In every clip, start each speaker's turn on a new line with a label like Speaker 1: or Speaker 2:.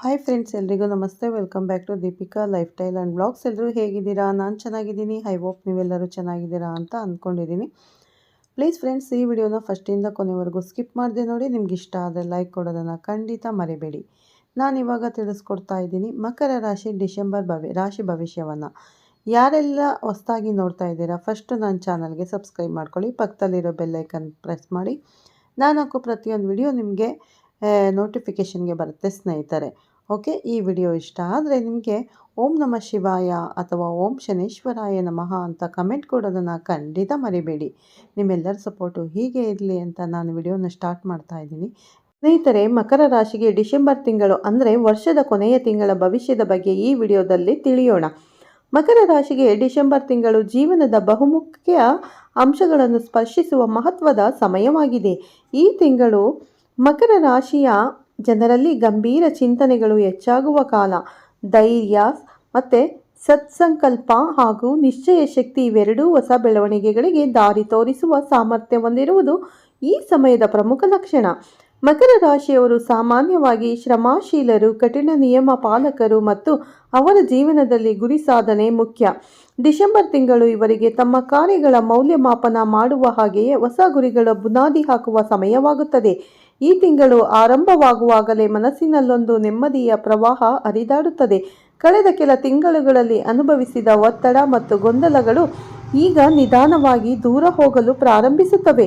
Speaker 1: Hi friends, ಎಲ್ರಿಗೂ ನಮಸ್ತೆ. Welcome back to Deepika lifestyle and blogs. ಎಲ್ಲರೂ ಹೇಗಿದ್ದೀರಾ? ನಾನು ಚೆನ್ನಾಗಿದ್ದೀನಿ. ಐ ಹೋಪ್ ನೀವೆಲ್ಲರೂ ಚೆನ್ನಾಗಿದ್ದೀರಾ ಅಂತ ಅಂದ್ಕೊಂಡಿದ್ದೀನಿ. ಪ್ಲೀಸ್ ಫ್ರೆಂಡ್ಸ್, ಈ ವಿಡಿಯೋನ ಫಸ್ಟಿಂದ ಕೊನೆವರೆಗೂ ಸ್ಕಿಪ್ ಮಾಡದೆ ನೋಡಿ. ನಿಮ್ಗೆ ಇಷ್ಟ ಆದರೆ ಲೈಕ್ ಕೊಡೋದನ್ನು ಖಂಡಿತ ಮರಿಬೇಡಿ. ನಾನಿವಾಗ ತಿಳಿಸ್ಕೊಡ್ತಾ ಇದ್ದೀನಿ ಮಕರ ರಾಶಿ ಡಿಸೆಂಬರ್ ರಾಶಿ ಭವಿಷ್ಯವನ್ನು. ಯಾರೆಲ್ಲ ಹೊಸದಾಗಿ ನೋಡ್ತಾ ಇದ್ದೀರಾ, ಫಸ್ಟು ನನ್ನ ಚಾನಲ್ಗೆ ಸಬ್ಸ್ಕ್ರೈಬ್ ಮಾಡ್ಕೊಳ್ಳಿ. ಪಕ್ಕದಲ್ಲಿರೋ ಬೆಲ್ಲೈಕನ್ ಪ್ರೆಸ್ ಮಾಡಿ. ನಾನು ಹಾಕೋ ಪ್ರತಿಯೊಂದು ವಿಡಿಯೋ ನಿಮಗೆ ನೋಟಿಫಿಕೇಷನ್ಗೆ ಬರುತ್ತೆ ಸ್ನೇಹಿತರೆ. ಓಕೆ, ಈ ವಿಡಿಯೋ ಇಷ್ಟ ಆದರೆ ನಿಮಗೆ ಓಂ ನಮಃ ಶಿವಾಯ ಅಥವಾ ಓಂ ಶನೇಶ್ವರಾಯ ನಮಃ ಅಂತ ಕಮೆಂಟ್ ಕೊಡೋದನ್ನು ಖಂಡಿತ ಮರಿಬೇಡಿ. ನಿಮ್ಮೆಲ್ಲರ ಸಪೋರ್ಟು ಹೀಗೆ ಇರಲಿ ಅಂತ ನಾನು ವಿಡಿಯೋನ ಸ್ಟಾರ್ಟ್ ಮಾಡ್ತಾ ಇದ್ದೀನಿ. ಸ್ನೇಹಿತರೆ, ಮಕರ ರಾಶಿಗೆ ಡಿಸೆಂಬರ್ ತಿಂಗಳು ಅಂದರೆ ವರ್ಷದ ಕೊನೆಯ ತಿಂಗಳ ಭವಿಷ್ಯದ ಬಗ್ಗೆ ಈ ವಿಡಿಯೋದಲ್ಲಿ ತಿಳಿಯೋಣ. ಮಕರ ರಾಶಿಗೆ ಡಿಸೆಂಬರ್ ತಿಂಗಳು ಜೀವನದ ಬಹುಮುಖ್ಯ ಅಂಶಗಳನ್ನು ಸ್ಪರ್ಶಿಸುವ ಮಹತ್ವದ ಸಮಯವಾಗಿದೆ. ಈ ತಿಂಗಳು ಮಕರ ರಾಶಿಯ ಜನರಲ್ಲಿ ಗಂಭೀರ ಚಿಂತನೆಗಳು ಹೆಚ್ಚಾಗುವ ಕಾಲ. ಧೈರ್ಯ ಮತ್ತು ಸತ್ಸಂಕಲ್ಪ ಹಾಗೂ ನಿಶ್ಚಯ ಶಕ್ತಿ ಇವೆರಡೂ ಹೊಸ ಬೆಳವಣಿಗೆಗಳಿಗೆ ದಾರಿ ತೋರಿಸುವ ಸಾಮರ್ಥ್ಯ ಹೊಂದಿರುವುದು ಈ ಸಮಯದ ಪ್ರಮುಖ ಲಕ್ಷಣ. ಮಕರ ರಾಶಿಯವರು ಸಾಮಾನ್ಯವಾಗಿ ಶ್ರಮಶೀಲರು, ಕಠಿಣ ನಿಯಮ ಪಾಲಕರು ಮತ್ತು ಅವರ ಜೀವನದಲ್ಲಿ ಗುರಿ ಸಾಧನೆ ಮುಖ್ಯ. ಡಿಸೆಂಬರ್ ತಿಂಗಳು ಇವರಿಗೆ ತಮ್ಮ ಕಾರ್ಯಗಳ ಮೌಲ್ಯಮಾಪನ ಮಾಡುವ ಹಾಗೆಯೇ ಹೊಸ ಗುರಿಗಳ ಬುನಾದಿ ಹಾಕುವ ಸಮಯವಾಗುತ್ತದೆ. ಈ ತಿಂಗಳು ಆರಂಭವಾಗುವಾಗಲೇ ಮನಸ್ಸಿನಲ್ಲೊಂದು ನೆಮ್ಮದಿಯ ಪ್ರವಾಹ ಹರಿದಾಡುತ್ತದೆ. ಕಳೆದ ಕೆಲ ತಿಂಗಳುಗಳಲ್ಲಿ ಅನುಭವಿಸಿದ ಒತ್ತಡ ಮತ್ತು ಗೊಂದಲಗಳು ಈಗ ನಿಧಾನವಾಗಿ ದೂರ ಹೋಗಲು ಪ್ರಾರಂಭಿಸುತ್ತವೆ.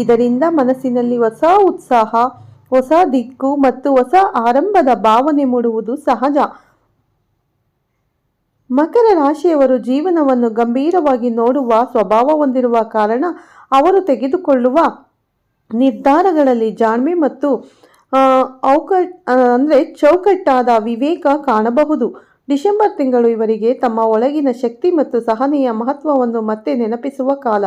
Speaker 1: ಇದರಿಂದ ಮನಸ್ಸಿನಲ್ಲಿ ಹೊಸ ಉತ್ಸಾಹ, ಹೊಸ ದಿಕ್ಕು ಮತ್ತು ಹೊಸ ಆರಂಭದ ಭಾವನೆ ಮೂಡುವುದು ಸಹಜ. ಮಕರ ರಾಶಿಯವರು ಜೀವನವನ್ನು ಗಂಭೀರವಾಗಿ ನೋಡುವ ಸ್ವಭಾವ ಹೊಂದಿರುವ ಕಾರಣ ಅವರು ತೆಗೆದುಕೊಳ್ಳುವ ನಿರ್ಧಾರಗಳಲ್ಲಿ ಜಾಣ್ಮೆ ಮತ್ತು ಚೌಕಟ್ಟಾದ ವಿವೇಕ ಕಾಣಬಹುದು. ಡಿಸೆಂಬರ್ ತಿಂಗಳು ಇವರಿಗೆ ತಮ್ಮ ಒಳಗಿನ ಶಕ್ತಿ ಮತ್ತು ಸಹನೆಯ ಮಹತ್ವವನ್ನು ಮತ್ತೆ ನೆನಪಿಸುವ ಕಾಲ.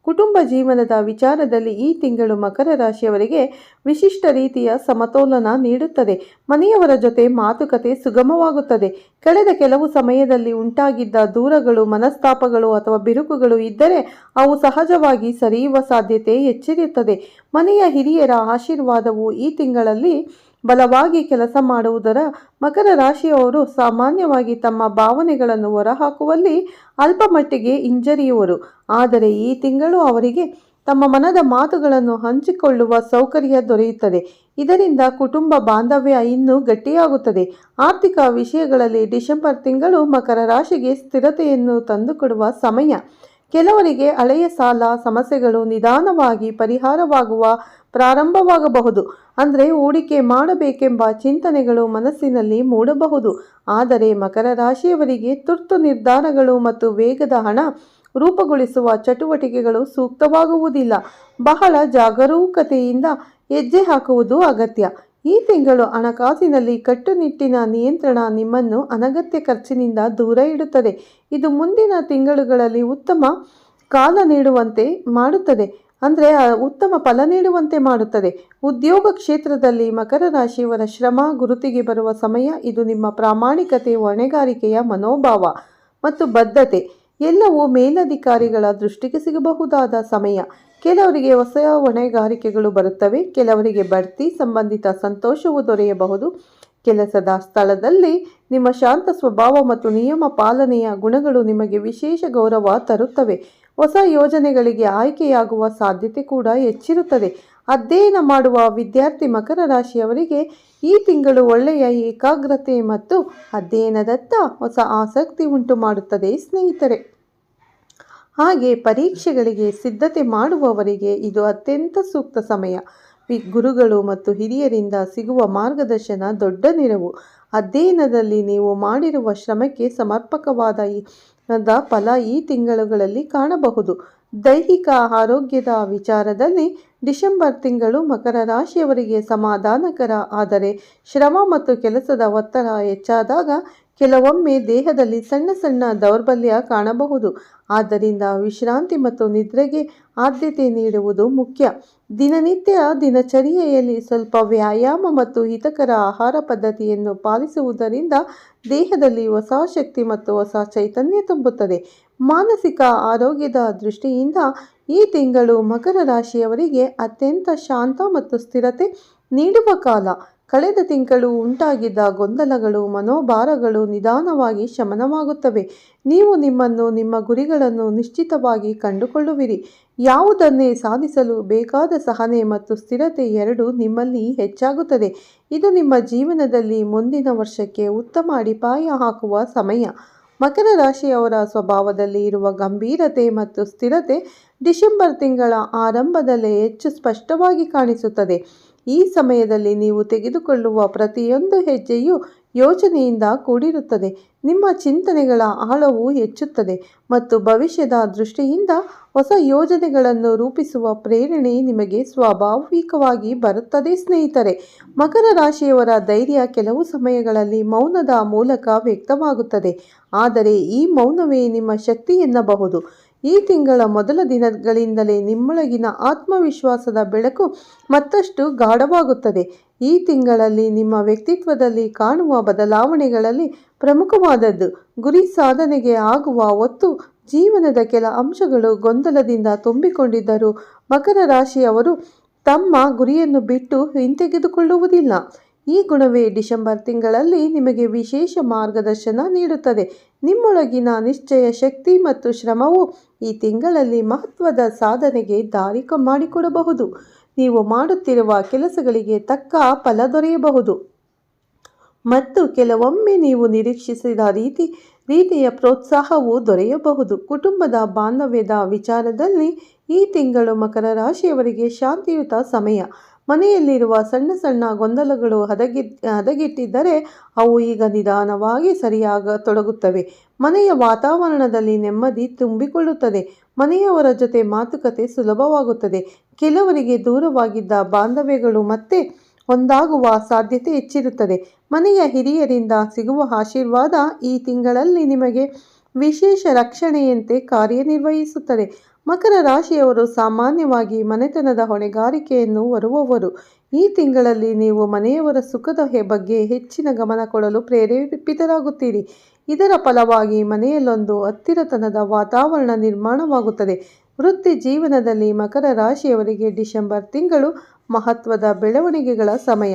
Speaker 1: ಕುಟುಂಬ ಜೀವನದ ವಿಚಾರದಲ್ಲಿ ಈ ತಿಂಗಳು ಮಕರ ರಾಶಿಯವರಿಗೆ ವಿಶಿಷ್ಟ ರೀತಿಯ ಸಮತೋಲನ ನೀಡುತ್ತದೆ. ಮನೆಯವರ ಜೊತೆ ಮಾತುಕತೆ ಸುಗಮವಾಗುತ್ತದೆ. ಕಳೆದ ಕೆಲವು ಸಮಯದಲ್ಲಿ ಉಂಟಾಗಿದ್ದ ದೂರಗಳು, ಮನಸ್ತಾಪಗಳು ಅಥವಾ ಬಿರುಕುಗಳು ಇದ್ದರೆ ಅವು ಸಹಜವಾಗಿ ಸರಿಯುವ ಸಾಧ್ಯತೆ ಹೆಚ್ಚಿರುತ್ತದೆ. ಮನೆಯ ಹಿರಿಯರ ಆಶೀರ್ವಾದವು ಈ ತಿಂಗಳಲ್ಲಿ ಬಲವಾಗಿ ಕೆಲಸ ಮಾಡುವುದರ ಮಕರ ರಾಶಿಯವರು ಸಾಮಾನ್ಯವಾಗಿ ತಮ್ಮ ಭಾವನೆಗಳನ್ನು ಹೊರಹಾಕುವಲ್ಲಿ ಅಲ್ಪ ಮಟ್ಟಿಗೆ ಹಿಂಜರಿಯುವರು. ಆದರೆ ಈ ತಿಂಗಳು ಅವರಿಗೆ ತಮ್ಮ ಮನದ ಮಾತುಗಳನ್ನು ಹಂಚಿಕೊಳ್ಳುವ ಸೌಕರ್ಯ ದೊರೆಯುತ್ತದೆ. ಇದರಿಂದ ಕುಟುಂಬ ಬಾಂಧವ್ಯ ಇನ್ನೂ ಗಟ್ಟಿಯಾಗುತ್ತದೆ. ಆರ್ಥಿಕ ವಿಷಯಗಳಲ್ಲಿ ಡಿಸೆಂಬರ್ ತಿಂಗಳು ಮಕರ ರಾಶಿಗೆ ಸ್ಥಿರತೆಯನ್ನು ತಂದುಕೊಡುವ ಸಮಯ. ಕೆಲವರಿಗೆ ಹಳೆಯ ಸಾಲ ಸಮಸ್ಯೆಗಳು ನಿಧಾನವಾಗಿ ಪರಿಹಾರವಾಗುವ ಪ್ರಾರಂಭವಾಗಬಹುದು. ಅಂದರೆ ಹೂಡಿಕೆ ಮಾಡಬೇಕೆಂಬ ಚಿಂತನೆಗಳು ಮನಸ್ಸಿನಲ್ಲಿ ಮೂಡಬಹುದು. ಆದರೆ ಮಕರ ರಾಶಿಯವರಿಗೆ ತುರ್ತು ನಿರ್ಧಾರಗಳು ಮತ್ತು ವೇಗದ ಹಣ ರೂಪುಗೊಳಿಸುವ ಚಟುವಟಿಕೆಗಳು ಸೂಕ್ತವಾಗುವುದಿಲ್ಲ. ಬಹಳ ಜಾಗರೂಕತೆಯಿಂದ ಹೆಜ್ಜೆ ಹಾಕುವುದು ಅಗತ್ಯ. ಈ ತಿಂಗಳು ಹಣಕಾಸಿನಲ್ಲಿ ಕಟ್ಟುನಿಟ್ಟಿನ ನಿಯಂತ್ರಣ ನಿಮ್ಮನ್ನು ಅನಗತ್ಯ ಖರ್ಚಿನಿಂದ ದೂರ ಇಡುತ್ತದೆ. ಇದು ಮುಂದಿನ ತಿಂಗಳುಗಳಲ್ಲಿ ಉತ್ತಮ ಫಲ ನೀಡುವಂತೆ ಮಾಡುತ್ತದೆ. ಉದ್ಯೋಗ ಕ್ಷೇತ್ರದಲ್ಲಿ ಮಕರ ರಾಶಿಯವರ ಶ್ರಮ ಗುರುತಿಗೆ ಬರುವ ಸಮಯ. ಇದು ನಿಮ್ಮ ಪ್ರಾಮಾಣಿಕತೆ, ಹೊಣೆಗಾರಿಕೆಯ ಮನೋಭಾವ ಮತ್ತು ಬದ್ಧತೆ ಎಲ್ಲವೂ ಮೇಲಧಿಕಾರಿಗಳ ದೃಷ್ಟಿಗೆ ಸಿಗಬಹುದಾದ ಸಮಯ. ಕೆಲವರಿಗೆ ಹೊಸ ಹೊಣೆಗಾರಿಕೆಗಳು ಬರುತ್ತವೆ. ಕೆಲವರಿಗೆ ಬಡ್ತಿ ಸಂಬಂಧಿತ ಸಂತೋಷವು ದೊರೆಯಬಹುದು. ಕೆಲಸದ ಸ್ಥಳದಲ್ಲಿ ನಿಮ್ಮ ಶಾಂತ ಸ್ವಭಾವ ಮತ್ತು ನಿಯಮ ಪಾಲನೆಯ ಗುಣಗಳು ನಿಮಗೆ ವಿಶೇಷ ಗೌರವ ತರುತ್ತವೆ. ಹೊಸ ಯೋಜನೆಗಳಿಗೆ ಆಯ್ಕೆಯಾಗುವ ಸಾಧ್ಯತೆ ಕೂಡ ಹೆಚ್ಚಿರುತ್ತದೆ. ಅಧ್ಯಯನ ಮಾಡುವ ವಿದ್ಯಾರ್ಥಿ ಮಕರ ರಾಶಿಯವರಿಗೆ ಈ ತಿಂಗಳು ಒಳ್ಳೆಯ ಏಕಾಗ್ರತೆ ಮತ್ತು ಅಧ್ಯಯನದತ್ತ ಹೊಸ ಆಸಕ್ತಿ ಉಂಟು ಮಾಡುತ್ತದೆ ಸ್ನೇಹಿತರೆ. ಹಾಗೆ ಪರೀಕ್ಷೆಗಳಿಗೆ ಸಿದ್ಧತೆ ಮಾಡುವವರಿಗೆ ಇದು ಅತ್ಯಂತ ಸೂಕ್ತ ಸಮಯ. ಗುರುಗಳು ಮತ್ತು ಹಿರಿಯರಿಂದ ಸಿಗುವ ಮಾರ್ಗದರ್ಶನ ದೊಡ್ಡ ನೆರವು. ಅಧ್ಯಯನದಲ್ಲಿ ನೀವು ಮಾಡಿರುವ ಶ್ರಮಕ್ಕೆ ಸಮರ್ಪಕವಾದ ಫಲ ಈ ತಿಂಗಳುಗಳಲ್ಲಿ ಕಾಣಬಹುದು. ದೈಹಿಕ ಆರೋಗ್ಯದ ವಿಚಾರದಲ್ಲಿ ಡಿಸೆಂಬರ್ ತಿಂಗಳು ಮಕರ ರಾಶಿಯವರಿಗೆ ಸಮಾಧಾನಕರ. ಆದರೆ ಶ್ರಮ ಮತ್ತು ಕೆಲಸದ ಒತ್ತಡ ಹೆಚ್ಚಾದಾಗ ಕೆಲವೊಮ್ಮೆ ದೇಹದಲ್ಲಿ ಸಣ್ಣ ಸಣ್ಣ ದೌರ್ಬಲ್ಯ ಕಾಣಬಹುದು. ಆದ್ದರಿಂದ ವಿಶ್ರಾಂತಿ ಮತ್ತು ನಿದ್ರೆಗೆ ಆದ್ಯತೆ ನೀಡುವುದು ಮುಖ್ಯ. ದಿನನಿತ್ಯ ದಿನಚರಿಯಲ್ಲಿ ಸ್ವಲ್ಪ ವ್ಯಾಯಾಮ ಮತ್ತು ಹಿತಕರ ಆಹಾರ ಪದ್ಧತಿಯನ್ನು ಪಾಲಿಸುವುದರಿಂದ ದೇಹದಲ್ಲಿ ಹೊಸ ಶಕ್ತಿ ಮತ್ತು ಹೊಸ ಚೈತನ್ಯ ತುಂಬುತ್ತದೆ. ಮಾನಸಿಕ ಆರೋಗ್ಯದ ದೃಷ್ಟಿಯಿಂದ ಈ ತಿಂಗಳು ಮಕರ ರಾಶಿಯವರಿಗೆ ಅತ್ಯಂತ ಶಾಂತ ಮತ್ತು ಸ್ಥಿರತೆ ನೀಡುವ ಕಾಲ. ಕಳೆದ ತಿಂಗಳು ಉಂಟಾಗಿದ್ದ ಗೊಂದಲಗಳು, ಮನೋಭಾರಗಳು ನಿಧಾನವಾಗಿ ಶಮನವಾಗುತ್ತವೆ. ನೀವು ನಿಮ್ಮನ್ನು, ನಿಮ್ಮ ಗುರಿಗಳನ್ನು ನಿಶ್ಚಿತವಾಗಿ ಕಂಡುಕೊಳ್ಳುವಿರಿ. ಯಾವುದನ್ನೇ ಸಾಧಿಸಲು ಬೇಕಾದ ಸಹನೆ ಮತ್ತು ಸ್ಥಿರತೆ ಎರಡೂ ನಿಮ್ಮಲ್ಲಿ ಹೆಚ್ಚಾಗುತ್ತದೆ. ಇದು ನಿಮ್ಮ ಜೀವನದಲ್ಲಿ ಮುಂದಿನ ವರ್ಷಕ್ಕೆ ಉತ್ತಮ ಅಡಿಪಾಯ ಹಾಕುವ ಸಮಯ. ಮಕರ ರಾಶಿಯವರ ಸ್ವಭಾವದಲ್ಲಿ ಇರುವ ಗಂಭೀರತೆ ಮತ್ತು ಸ್ಥಿರತೆ ಡಿಸೆಂಬರ್ ತಿಂಗಳ ಆರಂಭದಲ್ಲೇ ಹೆಚ್ಚು ಸ್ಪಷ್ಟವಾಗಿ ಕಾಣಿಸುತ್ತದೆ. ಈ ಸಮಯದಲ್ಲಿ ನೀವು ತೆಗೆದುಕೊಳ್ಳುವ ಪ್ರತಿಯೊಂದು ಹೆಜ್ಜೆಯೂ ಯೋಚನೆಯಿಂದ ಕೂಡಿರುತ್ತದೆ. ನಿಮ್ಮ ಚಿಂತನೆಗಳ ಆಳವು ಹೆಚ್ಚುತ್ತದೆ ಮತ್ತು ಭವಿಷ್ಯದ ದೃಷ್ಟಿಯಿಂದ ಹೊಸ ಯೋಜನೆಗಳನ್ನು ರೂಪಿಸುವ ಪ್ರೇರಣೆ ನಿಮಗೆ ಸ್ವಾಭಾವಿಕವಾಗಿ ಬರುತ್ತದೆ. ಸ್ನೇಹಿತರೆ, ಮಕರ ರಾಶಿಯವರ ಧೈರ್ಯ ಕೆಲವು ಸಮಯಗಳಲ್ಲಿ ಮೌನದ ಮೂಲಕ ವ್ಯಕ್ತವಾಗುತ್ತದೆ, ಆದರೆ ಈ ಮೌನವೇ ನಿಮ್ಮ ಶಕ್ತಿ ಎನ್ನಬಹುದು. ಈ ತಿಂಗಳ ಮೊದಲ ದಿನಗಳಿಂದಲೇ ನಿಮ್ಮೊಳಗಿನ ಆತ್ಮವಿಶ್ವಾಸದ ಬೆಳಕು ಮತ್ತಷ್ಟು ಗಾಢವಾಗುತ್ತದೆ. ಈ ತಿಂಗಳಲ್ಲಿ ನಿಮ್ಮ ವ್ಯಕ್ತಿತ್ವದಲ್ಲಿ ಕಾಣುವ ಬದಲಾವಣೆಗಳಲ್ಲಿ ಪ್ರಮುಖವಾದದ್ದು ಗುರಿ ಸಾಧನೆಗೆ ಆಗುವ ಒತ್ತು. ಜೀವನದ ಕೆಲ ಅಂಶಗಳು ಗೊಂದಲದಿಂದ ತುಂಬಿಕೊಂಡಿದ್ದರೂ ಮಕರ ರಾಶಿಯವರು ತಮ್ಮ ಗುರಿಯನ್ನು ಬಿಟ್ಟು ಹಿಂತೆಗೆದುಕೊಳ್ಳುವುದಿಲ್ಲ. ಈ ಗುಣವೇ ಡಿಸೆಂಬರ್ ತಿಂಗಳಲ್ಲಿ ನಿಮಗೆ ವಿಶೇಷ ಮಾರ್ಗದರ್ಶನ ನೀಡುತ್ತದೆ. ನಿಮ್ಮೊಳಗಿನ ನಿಶ್ಚಯ ಶಕ್ತಿ ಮತ್ತು ಶ್ರಮವು ಈ ತಿಂಗಳಲ್ಲಿ ಮಹತ್ವದ ಸಾಧನೆಗೆ ದಾರಿ ಮಾಡಿಕೊಡಬಹುದು. ನೀವು ಮಾಡುತ್ತಿರುವ ಕೆಲಸಗಳಿಗೆ ತಕ್ಕ ಫಲ ದೊರೆಯಬಹುದು ಮತ್ತು ಕೆಲವೊಮ್ಮೆ ನೀವು ನಿರೀಕ್ಷಿಸಿದ ರೀತಿಯ ಪ್ರೋತ್ಸಾಹವೂ ದೊರೆಯಬಹುದು. ಕುಟುಂಬದ ಬಾಂಧವ್ಯದ ವಿಚಾರದಲ್ಲಿ ಈ ತಿಂಗಳು ಮಕರ ರಾಶಿಯವರಿಗೆ ಶಾಂತಿಯುತ ಸಮಯ. ಮನೆಯಲ್ಲಿರುವ ಸಣ್ಣ ಸಣ್ಣ ಗೊಂದಲಗಳು ಹದಗೆಟ್ಟಿದ್ದರೆ ಅವು ಈಗ ನಿಧಾನವಾಗಿ ಸರಿಯಾಗತೊಡಗುತ್ತವೆ. ಮನೆಯ ವಾತಾವರಣದಲ್ಲಿ ನೆಮ್ಮದಿ ತುಂಬಿಕೊಳ್ಳುತ್ತದೆ. ಮನೆಯವರ ಜೊತೆ ಮಾತುಕತೆ ಸುಲಭವಾಗುತ್ತದೆ. ಕೆಲವರಿಗೆ ದೂರವಾಗಿದ್ದ ಬಾಂಧವ್ಯಗಳು ಮತ್ತೆ ಒಂದಾಗುವ ಸಾಧ್ಯತೆ ಹೆಚ್ಚಿರುತ್ತದೆ. ಮನೆಯ ಹಿರಿಯರಿಂದ ಸಿಗುವ ಆಶೀರ್ವಾದ ಈ ತಿಂಗಳಲ್ಲಿ ನಿಮಗೆ ವಿಶೇಷ ರಕ್ಷಣೆಯಂತೆ ಕಾರ್ಯನಿರ್ವಹಿಸುತ್ತದೆ. ಮಕರ ರಾಶಿಯವರು ಸಾಮಾನ್ಯವಾಗಿ ಮನೆತನದ ಹೊಣೆಗಾರಿಕೆಯನ್ನು ಹೊರುವವರು. ಈ ತಿಂಗಳಲ್ಲಿ ನೀವು ಮನೆಯವರ ಸುಖದ ಬಗ್ಗೆ ಹೆಚ್ಚಿನ ಗಮನ ಕೊಡಲು ಪ್ರೇರೇಪಿತರಾಗುತ್ತೀರಿ. ಇದರ ಫಲವಾಗಿ ಮನೆಯಲ್ಲೊಂದು ಹತ್ತಿರತನದ ವಾತಾವರಣ ನಿರ್ಮಾಣವಾಗುತ್ತದೆ. ವೃತ್ತಿ ಜೀವನದಲ್ಲಿ ಮಕರ ರಾಶಿಯವರಿಗೆ ಡಿಸೆಂಬರ್ ತಿಂಗಳು ಮಹತ್ವದ ಬೆಳವಣಿಗೆಗಳ ಸಮಯ.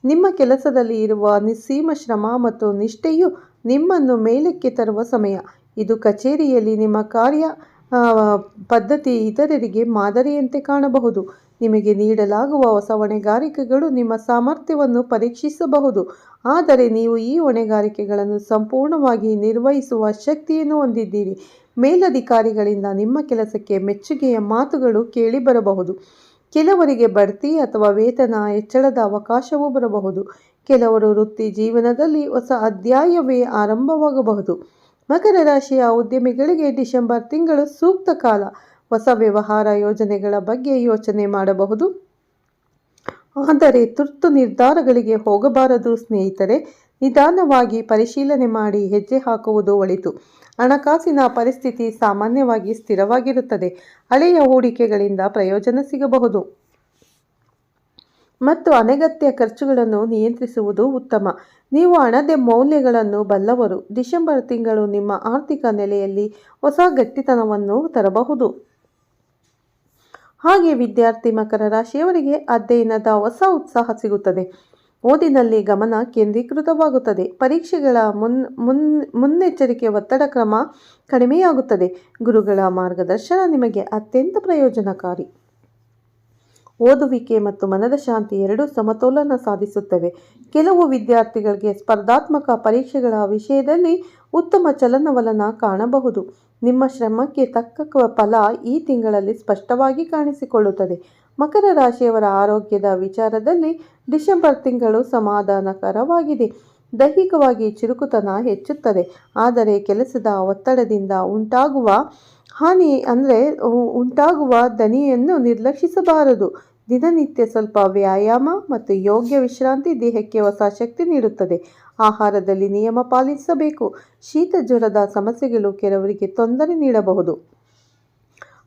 Speaker 1: ನಿಮ್ಮ ಕೆಲಸದಲ್ಲಿ ಇರುವ ನಿಸ್ಸೀಮ ಶ್ರಮ ಮತ್ತು ನಿಷ್ಠೆಯು ನಿಮ್ಮನ್ನು ಮೇಲಕ್ಕೆ ತರುವ ಸಮಯ. ಇದು ಕಚೇರಿಯಲ್ಲಿ ನಿಮ್ಮ ಕಾರ್ಯ ಪದ್ಧತಿ ಇತರರಿಗೆ ಮಾದರಿಯಂತೆ ಕಾಣಬಹುದು. ನಿಮಗೆ ನೀಡಲಾಗುವ ಹೊಸ ಹೊಣೆಗಾರಿಕೆಗಳು ನಿಮ್ಮ ಸಾಮರ್ಥ್ಯವನ್ನು ಪರೀಕ್ಷಿಸಬಹುದು, ಆದರೆ ನೀವು ಈ ಹೊಣೆಗಾರಿಕೆಗಳನ್ನು ಸಂಪೂರ್ಣವಾಗಿ ನಿರ್ವಹಿಸುವ ಶಕ್ತಿಯನ್ನು ಹೊಂದಿದ್ದೀರಿ. ಮೇಲಧಿಕಾರಿಗಳಿಂದ ನಿಮ್ಮ ಕೆಲಸಕ್ಕೆ ಮೆಚ್ಚುಗೆಯ ಮಾತುಗಳು ಕೇಳಿಬರಬಹುದು. ಕೆಲವರಿಗೆ ಬಡ್ತಿ ಅಥವಾ ವೇತನ ಹೆಚ್ಚಳದ ಅವಕಾಶವೂ ಬರಬಹುದು. ಕೆಲವರು ವೃತ್ತಿ ಜೀವನದಲ್ಲಿ ಹೊಸ ಅಧ್ಯಾಯವೇ ಆರಂಭವಾಗಬಹುದು. ಮಕರ ರಾಶಿಯ ಉದ್ಯಮಿಗಳಿಗೆ ಡಿಸೆಂಬರ್ ತಿಂಗಳು ಸೂಕ್ತ ಕಾಲ. ಹೊಸ ವ್ಯವಹಾರ ಯೋಜನೆಗಳ ಬಗ್ಗೆ ಯೋಚನೆ ಮಾಡಬಹುದು, ಆದರೆ ತುರ್ತು ನಿರ್ಧಾರಗಳಿಗೆ ಹೋಗಬಾರದು. ಸ್ನೇಹಿತರೆ, ನಿಧಾನವಾಗಿ ಪರಿಶೀಲನೆ ಮಾಡಿ ಹೆಜ್ಜೆ ಹಾಕುವುದು ಒಳಿತು. ಹಣಕಾಸಿನ ಪರಿಸ್ಥಿತಿ ಸಾಮಾನ್ಯವಾಗಿ ಸ್ಥಿರವಾಗಿರುತ್ತದೆ. ಹಳೆಯ ಹೂಡಿಕೆಗಳಿಂದ ಪ್ರಯೋಜನ ಸಿಗಬಹುದು ಮತ್ತು ಅನಗತ್ಯ ಖರ್ಚುಗಳನ್ನು ನಿಯಂತ್ರಿಸುವುದು ಉತ್ತಮ. ನೀವು ಹಣದ ಮೌಲ್ಯಗಳನ್ನು ಬಲ್ಲವರು. ಡಿಸೆಂಬರ್ ತಿಂಗಳು ನಿಮ್ಮ ಆರ್ಥಿಕ ನೆಲೆಯಲ್ಲಿ ಹೊಸ ಗಟ್ಟಿತನವನ್ನು ತರಬಹುದು. ಹಾಗೆ ವಿದ್ಯಾರ್ಥಿ ಮಕರ ರಾಶಿಯವರಿಗೆ ಅಧ್ಯಯನದ ಹೊಸ ಉತ್ಸಾಹ ಸಿಗುತ್ತದೆ. ಓದಿನಲ್ಲಿ ಗಮನ ಕೇಂದ್ರೀಕೃತವಾಗುತ್ತದೆ. ಪರೀಕ್ಷೆಗಳ ಮುನ್ನೆಚ್ಚರಿಕೆ ಒತ್ತಡ ಕ್ರಮ ಕಡಿಮೆಯಾಗುತ್ತದೆ. ಗುರುಗಳ ಮಾರ್ಗದರ್ಶನ ನಿಮಗೆ ಅತ್ಯಂತ ಪ್ರಯೋಜನಕಾರಿ. ಓದುವಿಕೆ ಮತ್ತು ಮನದ ಶಾಂತಿ ಎರಡೂ ಸಮತೋಲನ ಸಾಧಿಸುತ್ತವೆ. ಕೆಲವು ವಿದ್ಯಾರ್ಥಿಗಳಿಗೆ ಸ್ಪರ್ಧಾತ್ಮಕ ಪರೀಕ್ಷೆಗಳ ವಿಷಯದಲ್ಲಿ ಉತ್ತಮ ಚಲನವಲನ ಕಾಣಬಹುದು. ನಿಮ್ಮ ಶ್ರಮಕ್ಕೆ ತಕ್ಕ ಫಲ ಈ ತಿಂಗಳಲ್ಲಿ ಸ್ಪಷ್ಟವಾಗಿ ಕಾಣಿಸಿಕೊಳ್ಳುತ್ತದೆ. ಮಕರ ರಾಶಿಯವರ ಆರೋಗ್ಯದ ವಿಚಾರದಲ್ಲಿ ಡಿಸೆಂಬರ್ ತಿಂಗಳು ಸಮಾಧಾನಕರವಾಗಿದೆ. ದೈಹಿಕವಾಗಿ ಚುರುಕುತನ ಹೆಚ್ಚುತ್ತದೆ, ಆದರೆ ಕೆಲಸದ ಒತ್ತಡದಿಂದ ಉಂಟಾಗುವ ದಣಿಯನ್ನು ನಿರ್ಲಕ್ಷಿಸಬಾರದು. ದಿನನಿತ್ಯ ಸ್ವಲ್ಪ ವ್ಯಾಯಾಮ ಮತ್ತು ಯೋಗ್ಯ ವಿಶ್ರಾಂತಿ ದೇಹಕ್ಕೆ ಹೊಸ ಶಕ್ತಿ ನೀಡುತ್ತದೆ. ಆಹಾರದಲ್ಲಿ ನಿಯಮ ಪಾಲಿಸಬೇಕು. ಶೀತ ಜ್ವರದ ಸಮಸ್ಯೆಗಳು ಕೆಲವರಿಗೆ ತೊಂದರೆ ನೀಡಬಹುದು,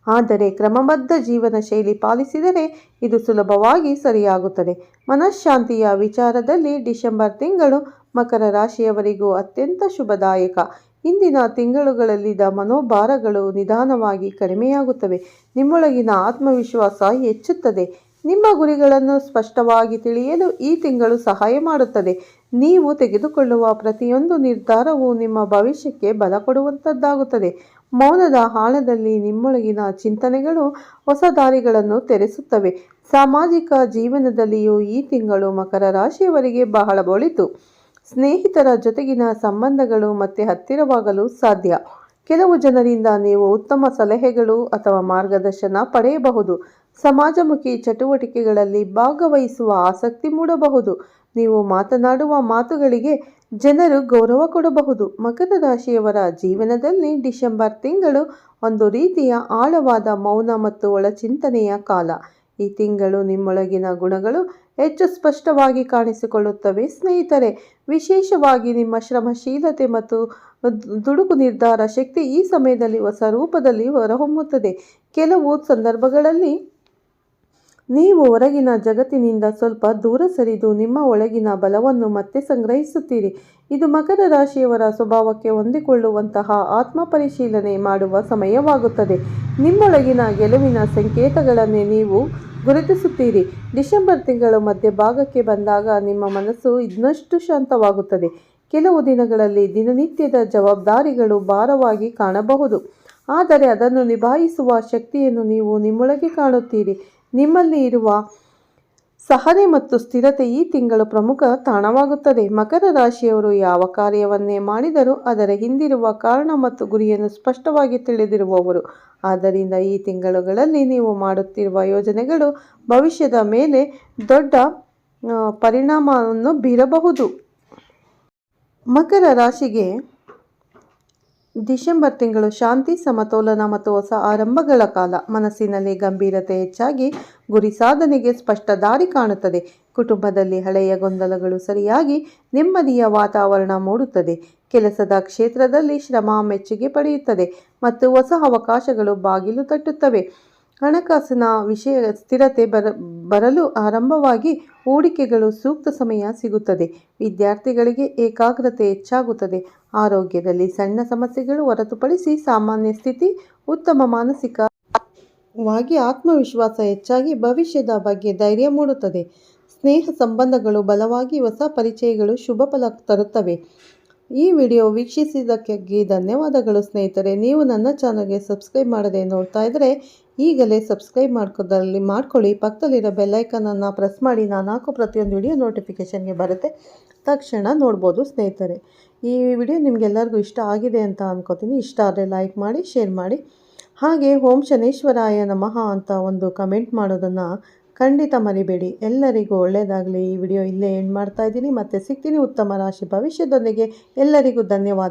Speaker 1: ಆದರೆ ಕ್ರಮಬದ್ಧ ಜೀವನ ಶೈಲಿ ಪಾಲಿಸಿದರೆ ಇದು ಸುಲಭವಾಗಿ ಸರಿಯಾಗುತ್ತದೆ. ಮನಃಶಾಂತಿಯ ವಿಚಾರದಲ್ಲಿ ಡಿಸೆಂಬರ್ ತಿಂಗಳು ಮಕರ ರಾಶಿಯವರಿಗೂ ಅತ್ಯಂತ ಶುಭದಾಯಕ. ಇಂದಿನ ತಿಂಗಳುಗಳಲ್ಲಿದ್ದ ಮನೋಭಾರಗಳು ನಿಧಾನವಾಗಿ ಕಡಿಮೆಯಾಗುತ್ತವೆ. ನಿಮ್ಮೊಳಗಿನ ಆತ್ಮವಿಶ್ವಾಸ ಹೆಚ್ಚುತ್ತದೆ. ನಿಮ್ಮ ಗುರಿಗಳನ್ನು ಸ್ಪಷ್ಟವಾಗಿ ತಿಳಿಯಲು ಈ ತಿಂಗಳು ಸಹಾಯ ಮಾಡುತ್ತದೆ. ನೀವು ತೆಗೆದುಕೊಳ್ಳುವ ಪ್ರತಿಯೊಂದು ನಿರ್ಧಾರವು ನಿಮ್ಮ ಭವಿಷ್ಯಕ್ಕೆ ಬಲ ಕೊಡುವಂಥದ್ದಾಗುತ್ತದೆ. ಮೌನದ ಆಳದಲ್ಲಿ ನಿಮ್ಮೊಳಗಿನ ಚಿಂತನೆಗಳು ಹೊಸ ದಾರಿಗಳನ್ನು ತೆರೆಸುತ್ತವೆ. ಸಾಮಾಜಿಕ ಜೀವನದಲ್ಲಿಯೂ ಈ ತಿಂಗಳು ಮಕರ ರಾಶಿಯವರಿಗೆ ಬಹಳ ಒಳಿತು. ಸ್ನೇಹಿತರ ಜೊತೆಗಿನ ಸಂಬಂಧಗಳು ಮತ್ತೆ ಹತ್ತಿರವಾಗಲು ಸಾಧ್ಯ. ಕೆಲವು ಜನರಿಂದ ನೀವು ಉತ್ತಮ ಸಲಹೆಗಳು ಅಥವಾ ಮಾರ್ಗದರ್ಶನ ಪಡೆಯಬಹುದು. ಸಮಾಜಮುಖಿ ಚಟುವಟಿಕೆಗಳಲ್ಲಿ ಭಾಗವಹಿಸುವ ಆಸಕ್ತಿ ಮೂಡಬಹುದು. ನೀವು ಮಾತನಾಡುವ ಮಾತುಗಳಿಗೆ ಜನರು ಗೌರವ ಕೊಡಬಹುದು. ಮಕರ ರಾಶಿಯವರ ಜೀವನದಲ್ಲಿ ಡಿಸೆಂಬರ್ ತಿಂಗಳು ಒಂದು ರೀತಿಯ ಆಳವಾದ ಮೌನ ಮತ್ತು ಒಳಚಿಂತನೆಯ ಕಾಲ. ಈ ತಿಂಗಳು ನಿಮ್ಮೊಳಗಿನ ಗುಣಗಳು ಹೆಚ್ಚು ಸ್ಪಷ್ಟವಾಗಿ ಕಾಣಿಸಿಕೊಳ್ಳುತ್ತವೆ. ಸ್ನೇಹಿತರೆ, ವಿಶೇಷವಾಗಿ ನಿಮ್ಮ ಶ್ರಮಶೀಲತೆ ಮತ್ತು ದುಡುಕು ನಿರ್ಧಾರ ಶಕ್ತಿ ಈ ಸಮಯದಲ್ಲಿ ಹೊಸ ರೂಪದಲ್ಲಿ ಹೊರಹೊಮ್ಮುತ್ತದೆ. ಕೆಲವು ಸಂದರ್ಭಗಳಲ್ಲಿ ನೀವು ಹೊರಗಿನ ಜಗತ್ತಿನಿಂದ ಸ್ವಲ್ಪ ದೂರ ಸರಿದು ನಿಮ್ಮ ಒಳಗಿನ ಬಲವನ್ನು ಮತ್ತೆ ಸಂಗ್ರಹಿಸುತ್ತೀರಿ. ಇದು ಮಕರ ರಾಶಿಯವರ ಸ್ವಭಾವಕ್ಕೆ ಹೊಂದಿಕೊಳ್ಳುವಂತಹ ಆತ್ಮ ಪರಿಶೀಲನೆ ಮಾಡುವ ಸಮಯವಾಗುತ್ತದೆ. ನಿಮ್ಮೊಳಗಿನ ಗೆಲುವಿನ ಸಂಕೇತಗಳನ್ನೇ ನೀವು ಗುರುತಿಸುತ್ತೀರಿ. ಡಿಸೆಂಬರ್ ತಿಂಗಳು ಮಧ್ಯಭಾಗಕ್ಕೆ ಬಂದಾಗ ನಿಮ್ಮ ಮನಸ್ಸು ಇನ್ನಷ್ಟು ಶಾಂತವಾಗುತ್ತದೆ. ಕೆಲವು ದಿನಗಳಲ್ಲಿ ದಿನನಿತ್ಯದ ಜವಾಬ್ದಾರಿಗಳು ಭಾರವಾಗಿ ಕಾಣಬಹುದು, ಆದರೆ ಅದನ್ನು ನಿಭಾಯಿಸುವ ಶಕ್ತಿಯನ್ನು ನೀವು ನಿಮ್ಮೊಳಗೆ ಕಾಣುತ್ತೀರಿ. ನಿಮ್ಮಲ್ಲಿ ಇರುವ ಸಹನೆ ಮತ್ತು ಸ್ಥಿರತೆ ಈ ತಿಂಗಳು ಪ್ರಮುಖ ತಾಣವಾಗುತ್ತದೆ. ಮಕರ ರಾಶಿಯವರು ಯಾವ ಕಾರ್ಯವನ್ನೇ ಮಾಡಿದರೂ ಅದರ ಹಿಂದಿರುವ ಕಾರಣ ಮತ್ತು ಗುರಿಯನ್ನು ಸ್ಪಷ್ಟವಾಗಿ ತಿಳಿದಿರುವವರು. ಆದ್ದರಿಂದ ಈ ತಿಂಗಳುಗಳಲ್ಲಿ ನೀವು ಮಾಡುತ್ತಿರುವ ಯೋಜನೆಗಳು ಭವಿಷ್ಯದ ಮೇಲೆ ದೊಡ್ಡ ಪರಿಣಾಮವನ್ನು ಬೀರಬಹುದು. ಮಕರ ರಾಶಿಗೆ ಡಿಸೆಂಬರ್ ತಿಂಗಳು ಶಾಂತಿ, ಸಮತೋಲನ ಮತ್ತು ಹೊಸ ಆರಂಭಗಳ ಕಾಲ. ಮನಸ್ಸಿನಲ್ಲಿ ಗಂಭೀರತೆ ಹೆಚ್ಚಾಗಿ ಗುರಿ ಸಾಧನೆಗೆ ಸ್ಪಷ್ಟ ದಾರಿ ಕಾಣುತ್ತದೆ. ಕುಟುಂಬದಲ್ಲಿ ಹಳೆಯ ಗೊಂದಲಗಳು ಸರಿಯಾಗಿ ನೆಮ್ಮದಿಯ ವಾತಾವರಣ ಮೂಡುತ್ತದೆ. ಕೆಲಸದ ಕ್ಷೇತ್ರದಲ್ಲಿ ಶ್ರಮ ಮೆಚ್ಚುಗೆ ಪಡೆಯುತ್ತದೆ ಮತ್ತು ಹೊಸ ಅವಕಾಶಗಳು ಬಾಗಿಲು ತಟ್ಟುತ್ತವೆ. ಹಣಕಾಸಿನ ವಿಷಯ ಸ್ಥಿರತೆ ಬರಲು ಆರಂಭವಾಗಿ ಹೂಡಿಕೆಗಳು ಸೂಕ್ತ ಸಮಯ ಸಿಗುತ್ತದೆ. ವಿದ್ಯಾರ್ಥಿಗಳಿಗೆ ಏಕಾಗ್ರತೆ ಹೆಚ್ಚಾಗುತ್ತದೆ. ಆರೋಗ್ಯದಲ್ಲಿ ಸಣ್ಣ ಸಮಸ್ಯೆಗಳು ಹೊರತುಪಡಿಸಿ ಸಾಮಾನ್ಯ ಸ್ಥಿತಿ. ಉತ್ತಮ ಮಾನಸಿಕವಾಗಿ ಆತ್ಮವಿಶ್ವಾಸ ಹೆಚ್ಚಾಗಿ ಭವಿಷ್ಯದ ಬಗ್ಗೆ ಧೈರ್ಯ ಮೂಡುತ್ತದೆ. ಸ್ನೇಹ ಸಂಬಂಧಗಳು ಬಲವಾಗಿ ಹೊಸ ಪರಿಚಯಗಳು ಶುಭ ಫಲ ತರುತ್ತವೆ. ಈ ವಿಡಿಯೋ ವೀಕ್ಷಿಸಿದ್ದಕ್ಕಾಗಿ ಧನ್ಯವಾದಗಳು ಸ್ನೇಹಿತರೆ. ನೀವು ನನ್ನ ಚಾನಲ್ಗೆ ಸಬ್ಸ್ಕ್ರೈಬ್ ಮಾಡದೆ ನೋಡ್ತಾ ಇದ್ದರೆ ಈಗಲೇ ಸಬ್ಸ್ಕ್ರೈಬ್ ಮಾಡ್ಕೊಳ್ಳಿ. ಪಕ್ಕದಲ್ಲಿರೋ ಬೆಲ್ಲೈಕನನ್ನು ಪ್ರೆಸ್ ಮಾಡಿ. ನಾನು ಹಾಕೋ ಪ್ರತಿಯೊಂದು ವಿಡಿಯೋ ನೋಟಿಫಿಕೇಷನ್ಗೆ ಬರುತ್ತೆ, ತಕ್ಷಣ ನೋಡ್ಬೋದು ಸ್ನೇಹಿತರೆ. ಈ ವಿಡಿಯೋ ನಿಮಗೆಲ್ಲರಿಗೂ ಇಷ್ಟ ಆಗಿದೆ ಅಂತ ಅಂದ್ಕೋತೀನಿ. ಇಷ್ಟ ಆದರೆ ಲೈಕ್ ಮಾಡಿ, ಶೇರ್ ಮಾಡಿ. ಹಾಗೆ ಓಂ ಶನೇಶ್ವರಾಯ ನಮಃ ಅಂತ ಒಂದು ಕಮೆಂಟ್ ಮಾಡೋದನ್ನು ಖಂಡಿತ ಮರಿಬೇಡಿ. ಎಲ್ಲರಿಗೂ ಒಳ್ಳೆಯದಾಗಲಿ. ಈ ವಿಡಿಯೋ ಇಲ್ಲೇ ಎಂಡ್ ಮಾಡ್ತಾ ಇದ್ದೀನಿ. ಮತ್ತೆ ಸಿಗ್ತೀನಿ ಉತ್ತಮ ರಾಶಿ ಭವಿಷ್ಯದೊಂದಿಗೆ. ಎಲ್ಲರಿಗೂ ಧನ್ಯವಾದಗಳು.